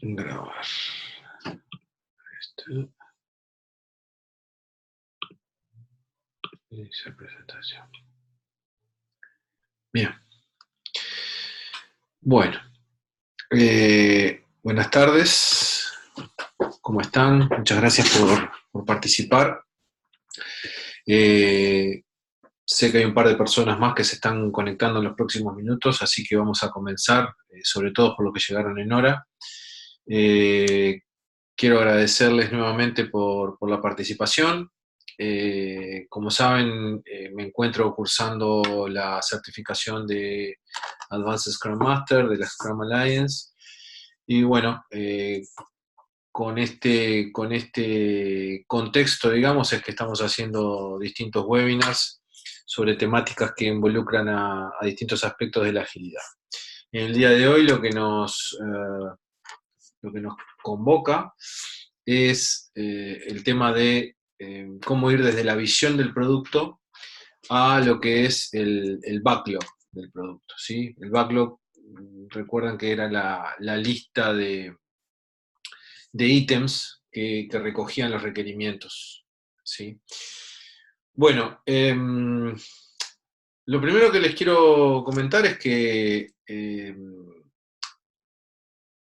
Grabar. Esto. Iniciar presentación. Bien. Bueno. Buenas tardes. ¿Cómo están? Muchas gracias por participar. Sé que hay un par de personas más que se están conectando en los próximos minutos, así que vamos a comenzar, sobre todo por los que llegaron en hora. Quiero agradecerles nuevamente por la participación. Como saben, me encuentro cursando la certificación de Advanced Scrum Master de la Scrum Alliance. Y bueno, con este contexto, digamos, es que estamos haciendo distintos webinars sobre temáticas que involucran a distintos aspectos de la agilidad. En el día de hoy lo que nos convoca es el tema de cómo ir desde la visión del producto a lo que es el backlog del producto, ¿sí? El backlog, recuerdan que era la lista de ítems que recogían los requerimientos, ¿sí? Bueno, lo primero que les quiero comentar es que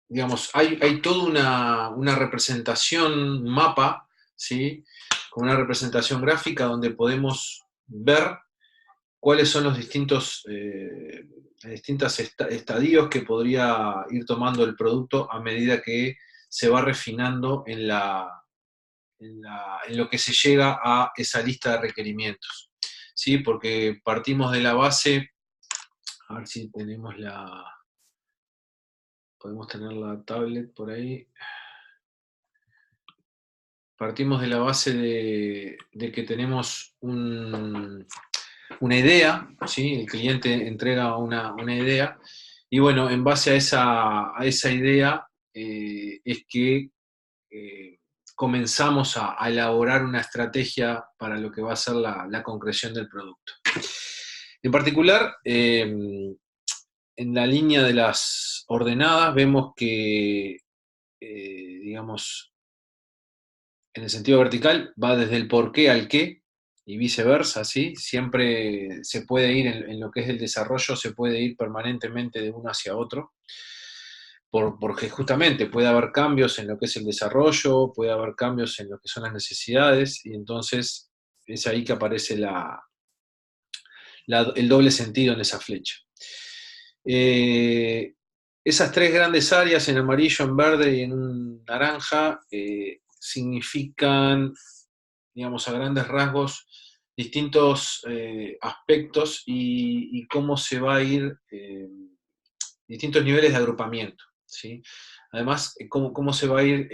digamos, hay toda una representación, un mapa, ¿sí? Con una representación gráfica donde podemos ver cuáles son los distintos estadios que podría ir tomando el producto a medida que se va refinando en lo que se llega a esa lista de requerimientos, ¿sí? Porque partimos de la base, a ver si podemos tener la tablet por ahí. Partimos de la base de que tenemos una idea, ¿sí? El cliente entrega una idea, y bueno, en base a esa idea es que comenzamos a elaborar una estrategia para lo que va a ser la concreción del producto. En particular, en la línea de las ordenadas vemos que, digamos, en el sentido vertical va desde el por qué al qué y viceversa, ¿sí? Siempre se puede ir en lo que es el desarrollo, se puede ir permanentemente de uno hacia otro, porque justamente puede haber cambios en lo que es el desarrollo, puede haber cambios en lo que son las necesidades, y entonces es ahí que aparece el doble sentido en esa flecha. Esas tres grandes áreas, en amarillo, en verde y en naranja, significan, digamos, a grandes rasgos, distintos aspectos y cómo se va a ir, distintos niveles de agrupamiento, ¿sí? Además, cómo se va a ir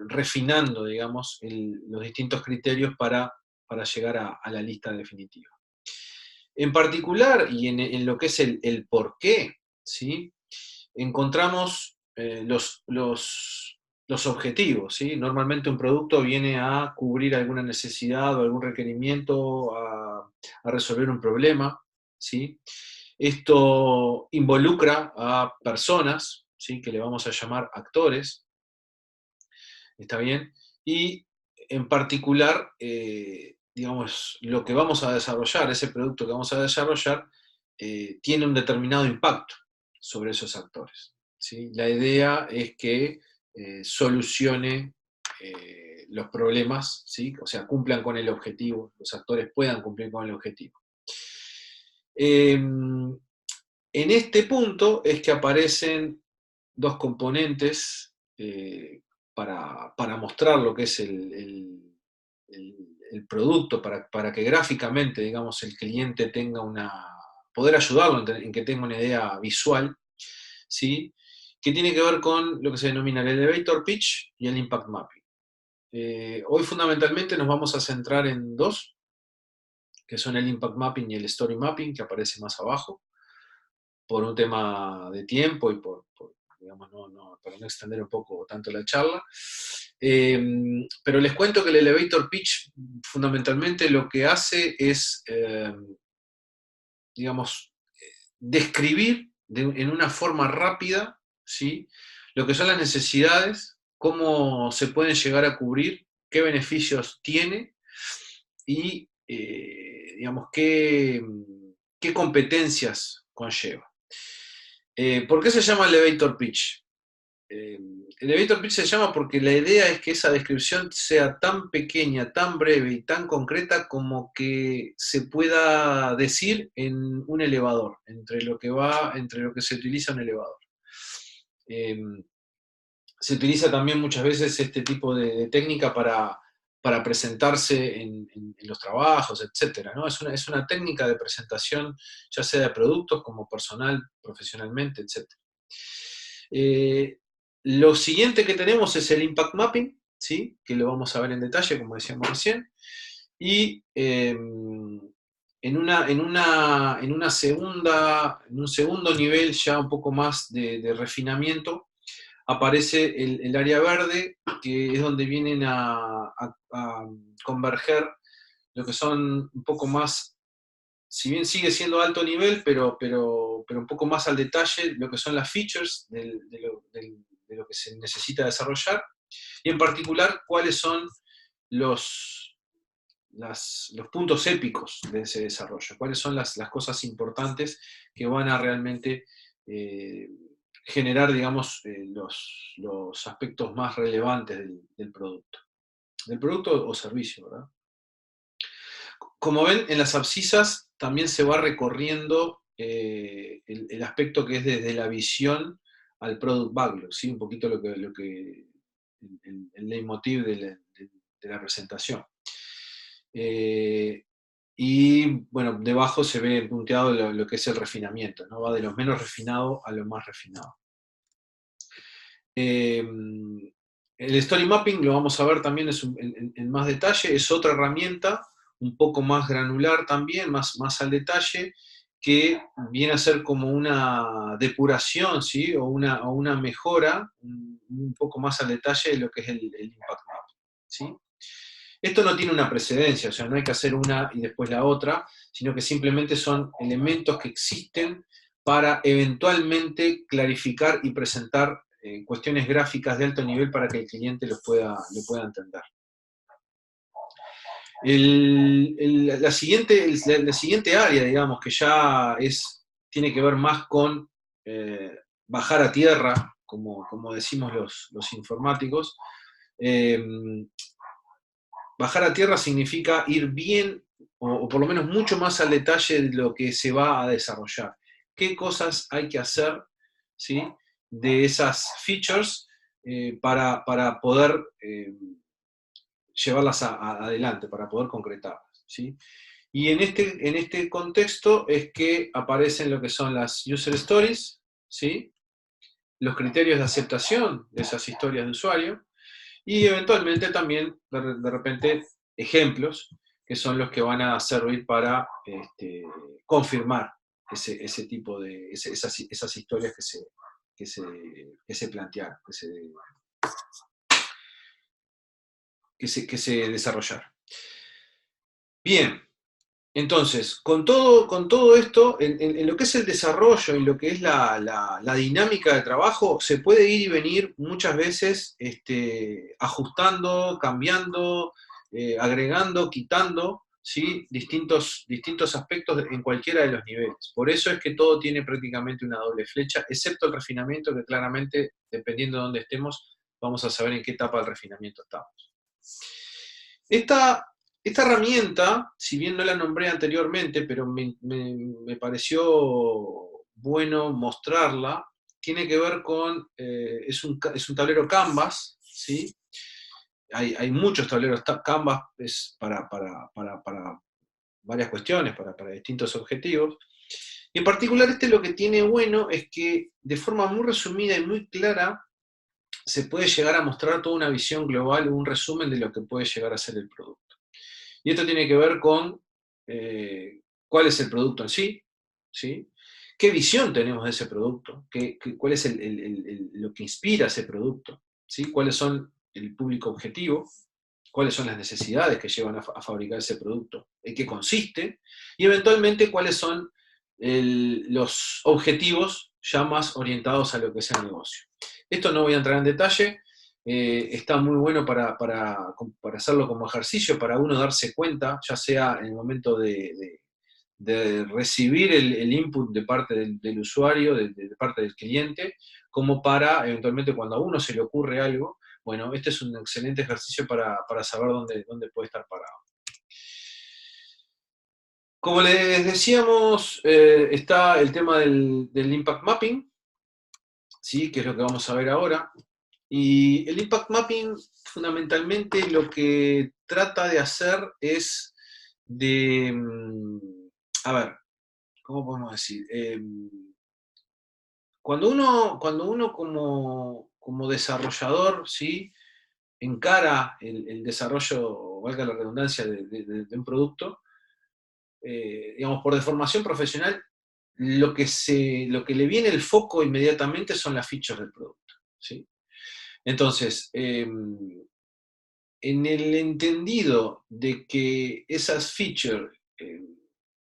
refinando, digamos, los distintos criterios para llegar a la lista definitiva. En particular, y en lo que es el por qué, ¿sí? Encontramos los objetivos, ¿sí? Normalmente un producto viene a cubrir alguna necesidad o algún requerimiento, a resolver un problema, ¿sí? Esto involucra a personas, ¿sí? Que le vamos a llamar actores, ¿está bien? Y en particular, digamos, lo que vamos a desarrollar, ese producto que vamos a desarrollar, tiene un determinado impacto sobre esos actores, ¿sí? La idea es que solucione los problemas, ¿sí? O sea, cumplan con el objetivo, los actores puedan cumplir con el objetivo. En este punto es que aparecen dos componentes para mostrar lo que es el producto, para que gráficamente, digamos, el cliente tenga poder ayudarlo en que tenga una idea visual, ¿sí? Que tiene que ver con lo que se denomina el elevator pitch y el impact mapping. Hoy fundamentalmente nos vamos a centrar en dos, que son el impact mapping y el story mapping, que aparece más abajo, por un tema de tiempo y digamos, para no extender un poco tanto la charla. Pero les cuento que el elevator pitch fundamentalmente lo que hace es, digamos, describir en una forma rápida, ¿sí? lo que son las necesidades, cómo se pueden llegar a cubrir, qué beneficios tiene y, digamos, qué competencias conlleva. ¿Por qué se llama elevator pitch? Elevator pitch se llama porque la idea es que esa descripción sea tan pequeña, tan breve y tan concreta como que se pueda decir en un elevador, entre lo que se utiliza un elevador. Se utiliza también muchas veces este tipo de técnica para presentarse en los trabajos, etc., ¿no? Es una técnica de presentación, ya sea de productos como personal, profesionalmente, etc. Lo siguiente que tenemos es el impact mapping, ¿sí? Que lo vamos a ver en detalle, como decíamos recién, y en un segundo nivel ya un poco más de refinamiento, aparece el área verde, que es donde vienen a converger lo que son un poco más, si bien sigue siendo alto nivel, pero un poco más al detalle, lo que son las features de lo que se necesita desarrollar, y en particular cuáles son los puntos épicos de ese desarrollo, cuáles son las cosas importantes que van a realmente generar, digamos, los aspectos más relevantes del producto o servicio, ¿verdad? Como ven, en las abscisas también se va recorriendo el aspecto que es desde la visión al product backlog, ¿sí? Un poquito el leitmotiv de la presentación. Y bueno, debajo se ve punteado lo que es el refinamiento, ¿no? Va de lo menos refinado a lo más refinado. El story mapping lo vamos a ver también en más detalle, es otra herramienta un poco más granular también, más al detalle, que viene a ser como una depuración, ¿sí? o una mejora un poco más al detalle de lo que es el impact mapping, ¿sí? Esto no tiene una precedencia, o sea, no hay que hacer una y después la otra, sino que simplemente son elementos que existen para eventualmente clarificar y presentar cuestiones gráficas de alto nivel para que el cliente lo pueda entender. La siguiente área, digamos, que ya tiene que ver más con bajar a tierra, como decimos los informáticos. Bajar a tierra significa ir bien, o por lo menos mucho más al detalle de lo que se va a desarrollar. ¿Qué cosas hay que hacer, ¿sí? De esas features para poder llevarlas adelante, para poder concretarlas, ¿sí? Y en este contexto es que aparecen lo que son las user stories, ¿sí? Los criterios de aceptación de esas historias de usuario, y eventualmente también, de repente, ejemplos, que son los que van a servir para confirmar ese tipo de, esas historias que se plantearon, que se desarrollaron. Bien, entonces, con todo esto, en lo que es el desarrollo y lo que es la dinámica de trabajo, se puede ir y venir muchas veces ajustando, cambiando, agregando, quitando, ¿sí? distintos aspectos en cualquiera de los niveles. Por eso es que todo tiene prácticamente una doble flecha, excepto el refinamiento, que claramente, dependiendo de dónde estemos, vamos a saber en qué etapa del refinamiento estamos. Esta herramienta, si bien no la nombré anteriormente, pero me pareció bueno mostrarla, tiene que ver con, es un tablero Canvas, ¿sí? Hay muchos tableros Canvas para varias cuestiones, para distintos objetivos. Y en particular lo que tiene bueno es que de forma muy resumida y muy clara se puede llegar a mostrar toda una visión global, un resumen de lo que puede llegar a ser el producto. Y esto tiene que ver con cuál es el producto en sí, ¿sí? ¿Qué visión tenemos de ese producto? ¿Cuál es lo que inspira ese producto? ¿Sí? ¿Cuáles son el público objetivo? ¿Cuáles son las necesidades que llevan a fabricar ese producto? ¿En qué consiste? Y eventualmente, ¿cuáles son los objetivos ya más orientados a lo que es el negocio? Esto no voy a entrar en detalle, está muy bueno para hacerlo como ejercicio, para uno darse cuenta, ya sea en el momento de recibir el input de parte del usuario, de parte del cliente, como para eventualmente cuando a uno se le ocurre algo, bueno, este es un excelente ejercicio para saber dónde puede estar parado. Como les decíamos, está el tema del impact mapping, ¿sí? Que es lo que vamos a ver ahora. Y el impact mapping fundamentalmente lo que trata de hacer es de, a ver, ¿cómo podemos decir? Cuando uno como desarrollador, ¿sí? Encara el desarrollo, valga la redundancia, de un producto, digamos, por deformación profesional, lo que le viene el foco inmediatamente son las features del producto, ¿sí? Entonces, en el entendido de que esas features,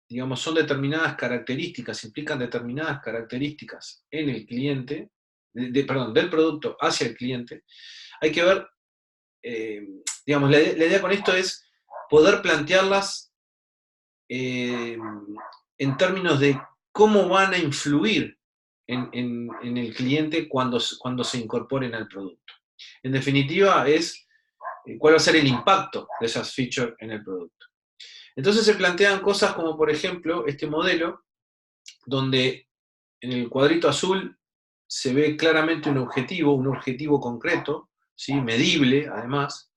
digamos, son determinadas características, implican determinadas características en el cliente, perdón, del producto hacia el cliente, hay que ver, eh, digamos, la idea con esto es poder plantearlas eh, en términos de cómo van a influir en el cliente cuando se incorporen al producto. En definitiva, es cuál va a ser el impacto de esas features en el producto. Entonces se plantean cosas como, por ejemplo, este modelo, donde en el cuadrito azul se ve claramente un objetivo concreto, ¿sí? Medible además,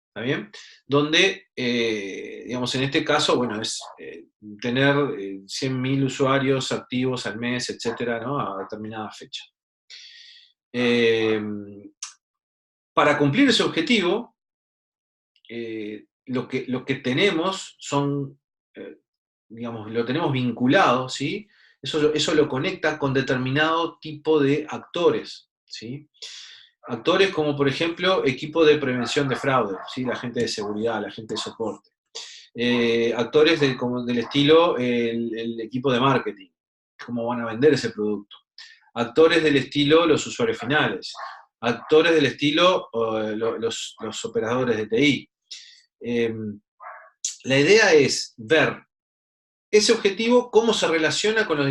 ¿está bien? Donde, digamos, en este caso, bueno, es tener 100.000 usuarios activos al mes, etcétera, ¿no? A determinada fecha. Eh, para cumplir ese objetivo, lo que tenemos son, digamos, lo tenemos vinculado, ¿sí? Eso lo conecta con determinado tipo de actores, ¿sí? Actores como, por ejemplo, equipo de prevención de fraude, ¿sí? La gente de seguridad, la gente de soporte. Actores como del estilo el equipo de marketing, cómo van a vender ese producto. Actores del estilo los usuarios finales. Actores del estilo los operadores de TI. Eh, la idea es ver ese objetivo, cómo se relaciona con con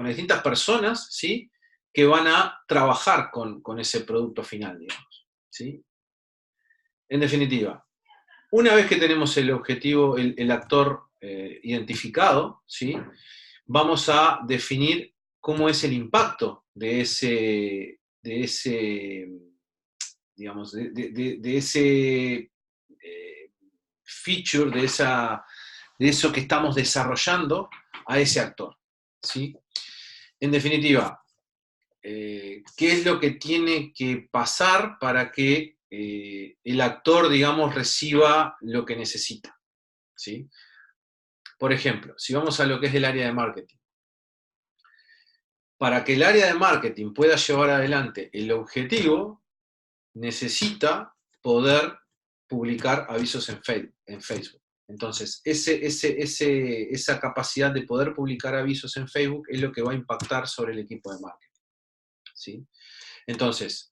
las distintas personas, ¿sí? Que van a trabajar con ese producto final, digamos, ¿sí? En definitiva, una vez que tenemos el objetivo, el actor identificado, ¿sí? Vamos a definir cómo es el impacto digamos, de ese feature, de eso que estamos desarrollando a ese actor, ¿sí? En definitiva, ¿qué es lo que tiene que pasar para que el actor, digamos, reciba lo que necesita, ¿sí? Por ejemplo, si vamos a lo que es el área de marketing, para que el área de marketing pueda llevar adelante el objetivo, necesita poder publicar avisos en Facebook. Entonces, esa capacidad de poder publicar avisos en Facebook es lo que va a impactar sobre el equipo de marketing, ¿sí? Entonces,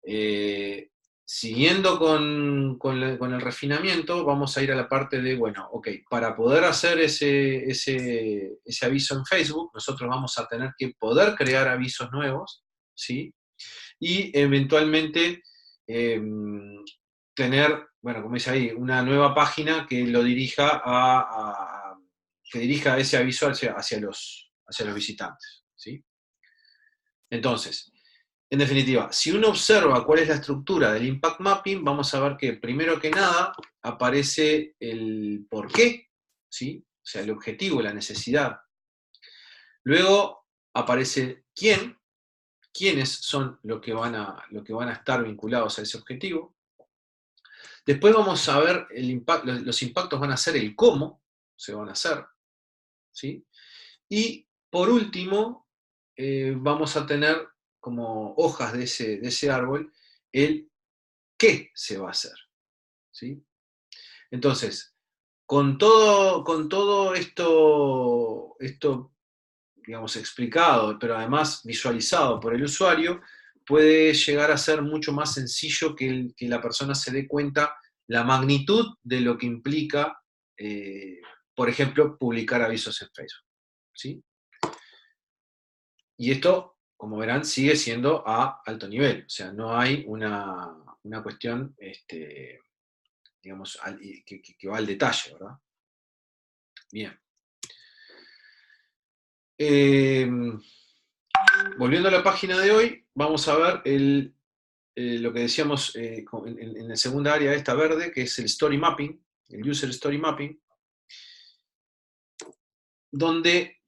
eh, siguiendo con el refinamiento, vamos a ir a la parte de, bueno, ok, para poder hacer ese aviso en Facebook, nosotros vamos a tener que poder crear avisos nuevos, ¿sí? Y eventualmente eh, tener, bueno, como dice ahí, una nueva página que lo dirija que dirija ese aviso hacia los visitantes, ¿sí? Entonces, en definitiva, si uno observa cuál es la estructura del impact mapping, vamos a ver que primero que nada aparece el por qué, ¿sí? O sea, el objetivo, la necesidad. Luego aparece quiénes son lo que van a estar vinculados a ese objetivo. Después vamos a ver los impactos van a ser el cómo se van a hacer, ¿sí? Y por último, vamos a tener como hojas de ese árbol el qué se va a hacer, ¿sí? Entonces, con todo esto digamos, explicado, pero además visualizado por el usuario, puede llegar a ser mucho más sencillo que la persona se dé cuenta la magnitud de lo que implica, por ejemplo, publicar avisos en Facebook. ¿Sí? Y esto, como verán, sigue siendo a alto nivel. O sea, no hay una cuestión, digamos, que va al detalle, ¿verdad? Bien. Volviendo a la página de hoy, vamos a ver lo que decíamos en la segunda área esta verde, que es el story mapping, el user story mapping, donde,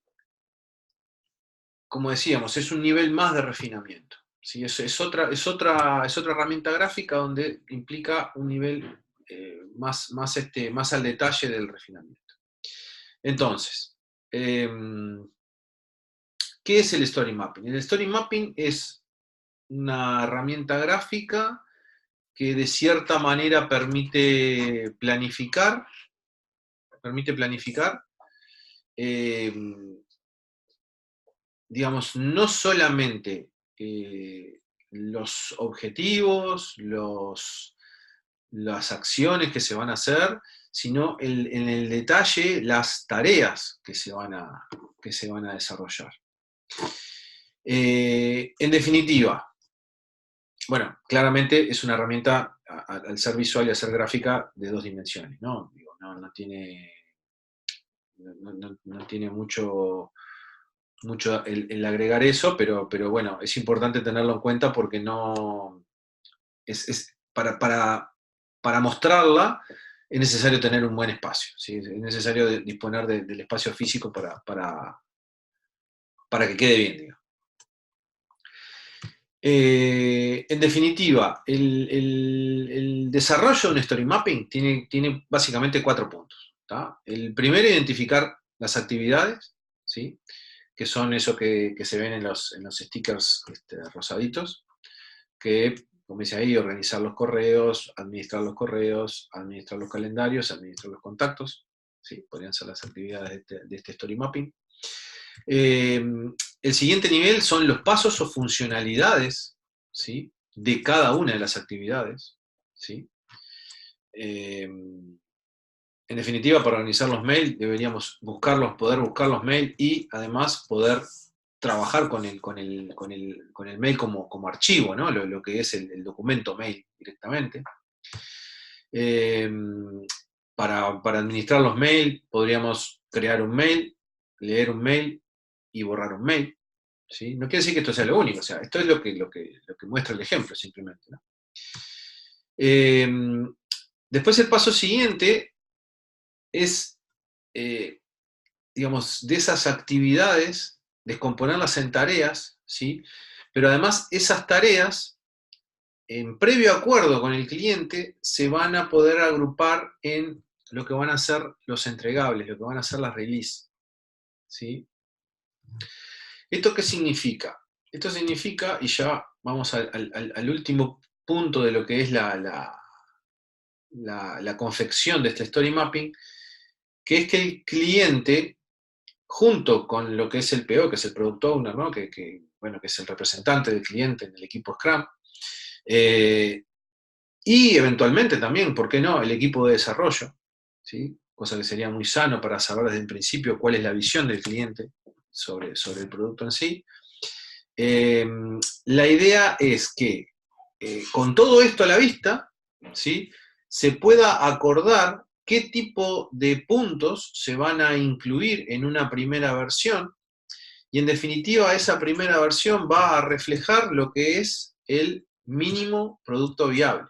como decíamos, es un nivel más de refinamiento. ¿Sí? Es otra herramienta gráfica donde implica un nivel más al detalle del refinamiento. Entonces, ¿qué es el story mapping? El story mapping es una herramienta gráfica que de cierta manera permite planificar, eh, digamos, no solamente los objetivos, las acciones que se van a hacer, sino en el detalle las tareas que se van a desarrollar. En definitiva, bueno, claramente es una herramienta, al ser visual y al ser gráfica, de dos dimensiones, ¿no? Digo, no tiene mucho el agregar eso, pero bueno, es importante tenerlo en cuenta porque no. Para mostrarla es necesario tener un buen espacio, ¿sí? Es necesario disponer del espacio físico para que quede bien, digamos. En definitiva, el desarrollo de un story mapping tiene básicamente 4 puntos. ¿Tá? El primero, identificar las actividades, ¿sí? Que son eso que se ven en los stickers rosaditos, que, como dice ahí, organizar los correos, administrar los calendarios, administrar los contactos, ¿sí? Podrían ser las actividades de este story mapping. El siguiente nivel son los pasos o funcionalidades, ¿sí? De cada una de las actividades, ¿sí? En definitiva, para organizar los mails deberíamos poder buscar los mails y además poder trabajar con el mail como archivo, ¿no? Lo que es el documento mail directamente. Eh, para administrar los mails podríamos crear un mail, leer un mail y borrar un mail. ¿Sí? No quiere decir que esto sea lo único, o sea, esto es lo que muestra el ejemplo simplemente, ¿no? Después el paso siguiente es, digamos, de esas actividades, descomponerlas en tareas, ¿sí? Pero además esas tareas, en previo acuerdo con el cliente, se van a poder agrupar en lo que van a ser los entregables, lo que van a ser las release, ¿sí? ¿Esto qué significa? Esto significa, y ya vamos al último punto de lo que es la confección de este story mapping, que es que el cliente, junto con lo que es el PO, que es el Product Owner, ¿no? Bueno, que es el representante del cliente en el equipo Scrum, y eventualmente también, ¿por qué no?, el equipo de desarrollo, ¿sí? Cosa que sería muy sano para saber desde el principio cuál es la visión del cliente sobre el producto en sí. La idea es que con todo esto a la vista, ¿sí?, se pueda acordar qué tipo de puntos se van a incluir en una primera versión, y en definitiva esa primera versión va a reflejar lo que es el mínimo producto viable,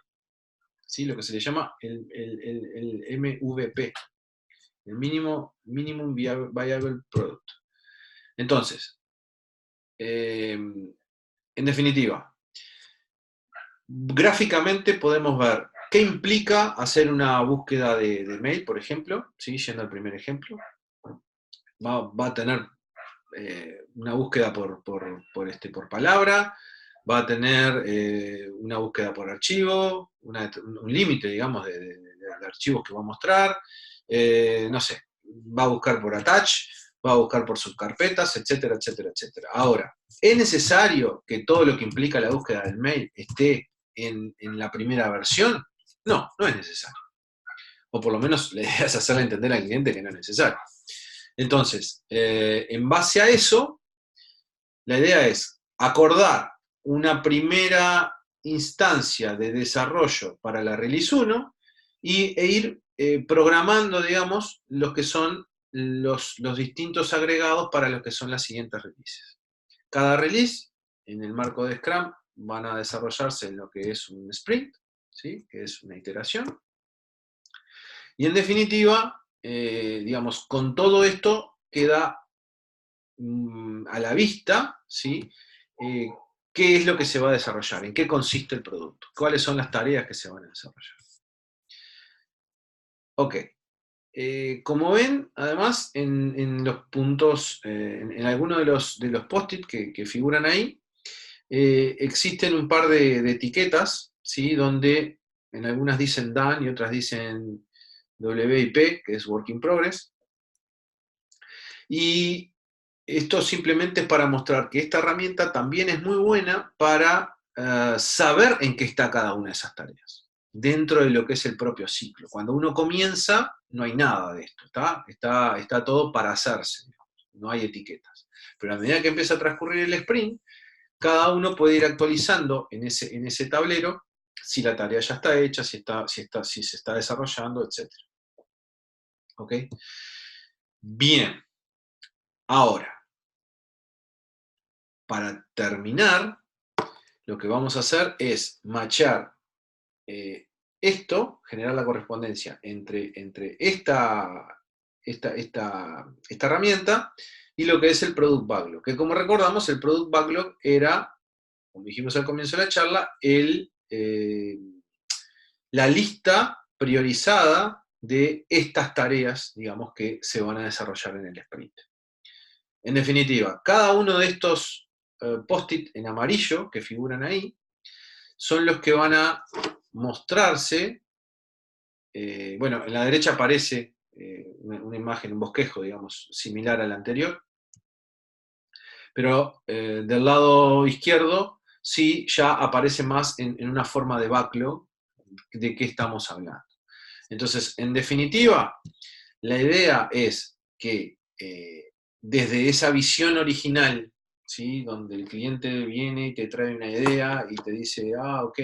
¿sí?, lo que se le llama el MVP, el Minimum Viable Product. Entonces, en definitiva, gráficamente podemos ver qué implica hacer una búsqueda de mail, por ejemplo, ¿sí? Yendo al primer ejemplo. Va a tener una búsqueda por palabra, va a tener una búsqueda por archivo, un límite, digamos, de archivos que va a mostrar, no sé, va a buscar por attach, va a buscar por subcarpetas, etcétera, etcétera, etcétera. Ahora, ¿es necesario que todo lo que implica la búsqueda del mail esté en la primera versión? No, no es necesario. O por lo menos la idea es hacerle entender al cliente que no es necesario. Entonces, en base a eso, la idea es acordar una primera instancia de desarrollo para la release 1 e ir programando, digamos, los que son los distintos agregados para lo que son las siguientes releases. Cada release, en el marco de Scrum, van a desarrollarse en lo que es un sprint, ¿sí? Que es una iteración. Y en definitiva, digamos, con todo esto queda a la vista, ¿sí? ¿Qué es lo que se va a desarrollar? ¿En qué consiste el producto? ¿Cuáles son las tareas que se van a desarrollar? Ok. Como ven, además, en los puntos, en algunos de los post-it que figuran ahí, existen un par de etiquetas, ¿sí? Donde en algunas dicen done y otras dicen WIP, que es Work in Progress. Y esto simplemente es para mostrar que esta herramienta también es muy buena para saber en qué está cada una de esas tareas, dentro de lo que es el propio ciclo. Cuando uno comienza, no hay nada de esto, está todo para hacerse, digamos, no hay etiquetas. Pero a medida que empieza a transcurrir el sprint, cada uno puede ir actualizando en ese tablero si la tarea ya está hecha, si se está desarrollando, etc. ¿Ok? Bien. Ahora, para terminar, lo que vamos a hacer es matchar esto, generar la correspondencia entre esta herramienta y lo que es el Product Backlog. Que como recordamos, el Product Backlog era, como dijimos al comienzo de la charla, la lista priorizada de estas tareas, digamos, que se van a desarrollar en el sprint. En definitiva, cada uno de estos post-it en amarillo que figuran ahí son los que van a mostrarse. Bueno, en la derecha aparece una imagen, un bosquejo, digamos, similar al anterior, pero del lado izquierdo sí ya aparece más en una forma de backlog de qué estamos hablando. Entonces, en definitiva, la idea es que desde esa visión original, ¿sí? Donde el cliente viene y te trae una idea y te dice, ok,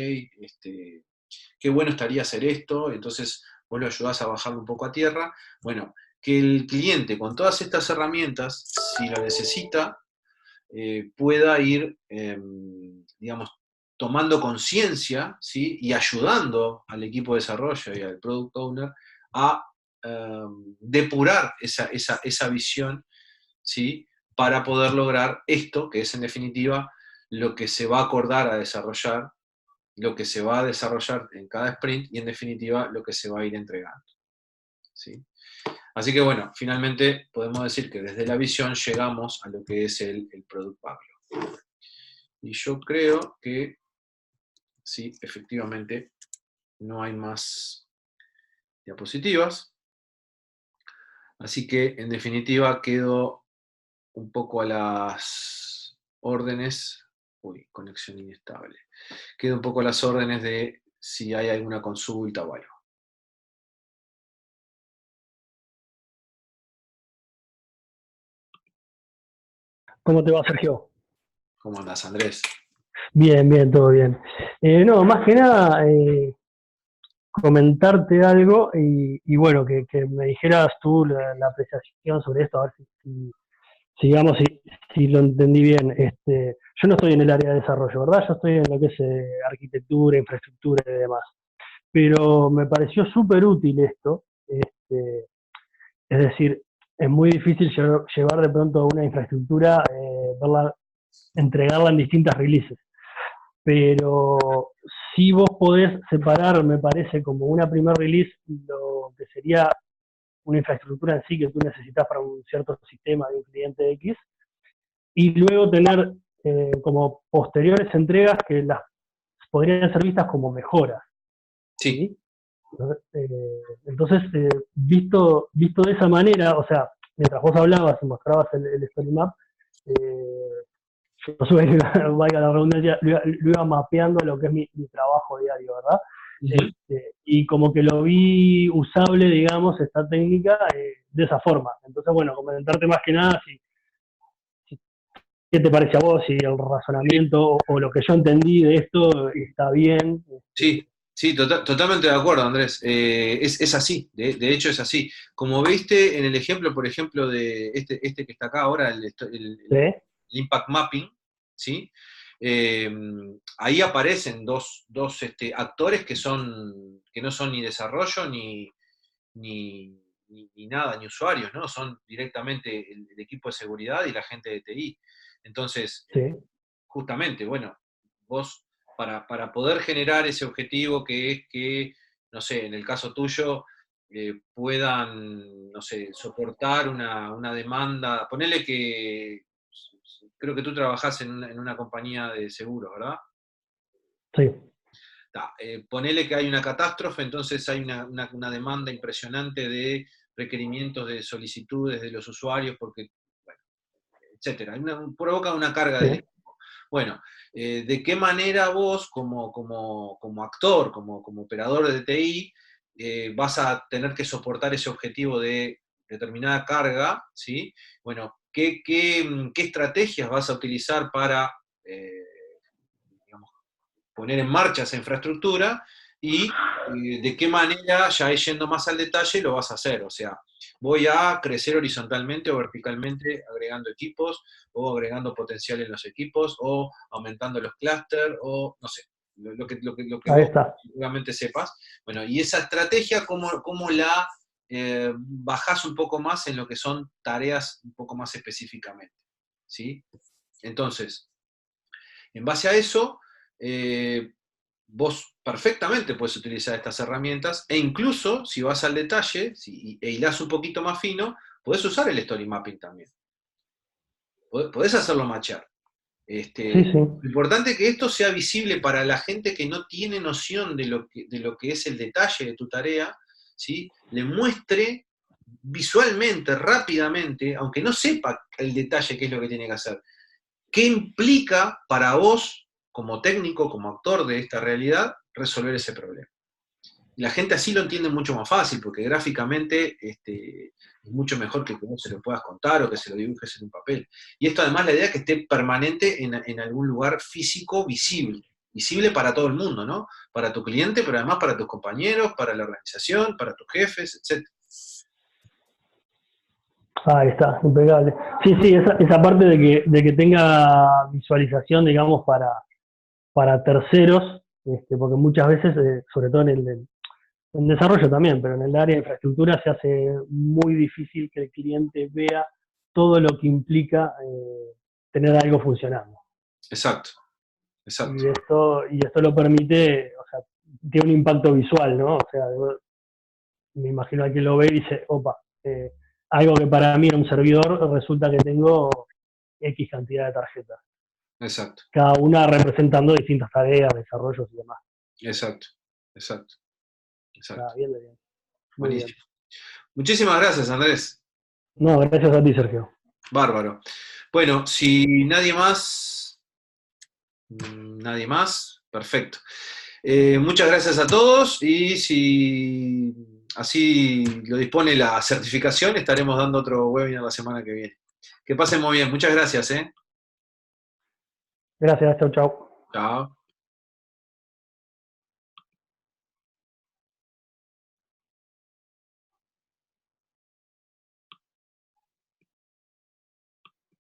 qué bueno estaría hacer esto, entonces vos lo ayudás a bajarlo un poco a tierra. Bueno, que el cliente con todas estas herramientas, si lo necesita, pueda ir, digamos, tomando conciencia, ¿sí? Y ayudando al equipo de desarrollo y al product owner a depurar esa visión, ¿sí? Para poder lograr esto, que es en definitiva lo que se va a acordar a desarrollar, lo que se va a desarrollar en cada sprint y en definitiva lo que se va a ir entregando, ¿sí? Así que bueno, finalmente podemos decir que desde la visión llegamos a lo que es el Product Backlog. Y yo creo que sí, efectivamente, no hay más diapositivas. Así que en definitiva quedo un poco a las órdenes. Uy, conexión inestable. Quedo un poco a las órdenes de si hay alguna consulta o algo. ¿Cómo te va, Sergio? ¿Cómo andás, Andrés? Bien, bien, todo bien. No, más que nada, comentarte algo y bueno, que me dijeras tú la apreciación sobre esto, a ver sigamos, si lo entendí bien. Yo no estoy en el área de desarrollo, ¿verdad? Yo estoy en lo que es arquitectura, infraestructura y demás. Pero me pareció súper útil esto. Es decir, es muy difícil llevar de pronto una infraestructura, entregarla en distintas releases. Pero si vos podés separar, me parece, como una primer release, lo que sería una infraestructura en sí que tú necesitas para un cierto sistema de un cliente X, y luego tener como posteriores entregas que las podrían ser vistas como mejoras. Sí. ¿Sí? Entonces, visto de esa manera, o sea, mientras vos hablabas y mostrabas el story map, yo valga la redundancia, lo iba mapeando a lo que es mi trabajo diario, ¿verdad? Ujú. Y como que lo vi usable, digamos, esta técnica de esa forma. Entonces, bueno, comentarte más que nada si qué te parece a vos, si el Sí, razonamiento o lo que yo entendí de esto está bien. sí, sí, totalmente de acuerdo, Andrés. Es así, de hecho es así. Como viste en el ejemplo, por ejemplo, de este que está acá ahora, ¿Sí? el Impact Mapping, ¿sí? Eh, ahí aparecen dos actores que no son ni desarrollo ni nada, ni usuarios, ¿no? Son directamente el equipo de seguridad y la gente de TI. Entonces, Sí, justamente, bueno, vos para poder generar ese objetivo que es que, no sé, en el caso tuyo, puedan, no sé, soportar una demanda, ponele que, creo que tú trabajás en una compañía de seguros, ¿verdad? sí, Ponele que hay una catástrofe, entonces hay una demanda impresionante de requerimientos de solicitudes de los usuarios, porque, bueno, etcétera. Provoca una carga sí, del equipo. Bueno, ¿de qué manera vos, como actor, como operador de TI, vas a tener que soportar ese objetivo de determinada carga? ¿Sí? Bueno, ¿qué estrategias vas a utilizar para, eh, digamos, poner en marcha esa infraestructura y de qué manera, ya yendo más al detalle, lo vas a hacer? O sea, voy a crecer horizontalmente o verticalmente agregando equipos o agregando potencial en los equipos o aumentando los clústeres o no sé, lo que ahí vos está. seguramente sepas. Bueno, y esa estrategia, ¿cómo la bajás un poco más en lo que son tareas un poco más específicamente? ¿Sí? Entonces, en base a eso, eh, vos perfectamente puedes utilizar estas herramientas e incluso, si vas al detalle e hilás un poquito más fino, podés usar el story mapping también. Podés hacerlo matchar. Sí, Lo sí, importante es que esto sea visible para la gente que no tiene noción de lo que es el detalle de tu tarea, ¿sí? Le muestre visualmente, rápidamente, aunque no sepa el detalle qué es lo que tiene que hacer. ¿Qué implica para vos, como técnico, como actor de esta realidad, resolver ese problema? Y la gente así lo entiende mucho más fácil, porque gráficamente es mucho mejor que vos se lo puedas contar o que se lo dibujes en un papel. Y esto además la idea es que esté permanente en algún lugar físico visible para todo el mundo, ¿no? Para tu cliente, pero además para tus compañeros, para la organización, para tus jefes, etc. ahí está, impecable. Sí, sí, esa parte de que tenga visualización, digamos, para terceros, porque muchas veces, sobre todo en desarrollo también, pero en el área de infraestructura se hace muy difícil que el cliente vea todo lo que implica tener algo funcionando. Exacto, exacto, Y esto lo permite, o sea, tiene un impacto visual, ¿no? O sea, me imagino a quien lo ve y dice, opa, algo que para mí era un servidor, resulta que tengo X cantidad de tarjetas, exacto, cada una representando distintas tareas, desarrollos y demás. exacto, exacto, Nada, exacto. bien, bien, muy bien. Buenísimo. Muchísimas gracias, Andrés. No, gracias a ti, Sergio. Bárbaro. Bueno, si nadie más, perfecto. Muchas gracias a todos y si así lo dispone la certificación, estaremos dando otro webinar la semana que viene. Que pasen muy bien. Muchas gracias, ¿eh? Gracias, chau, chau. Chao.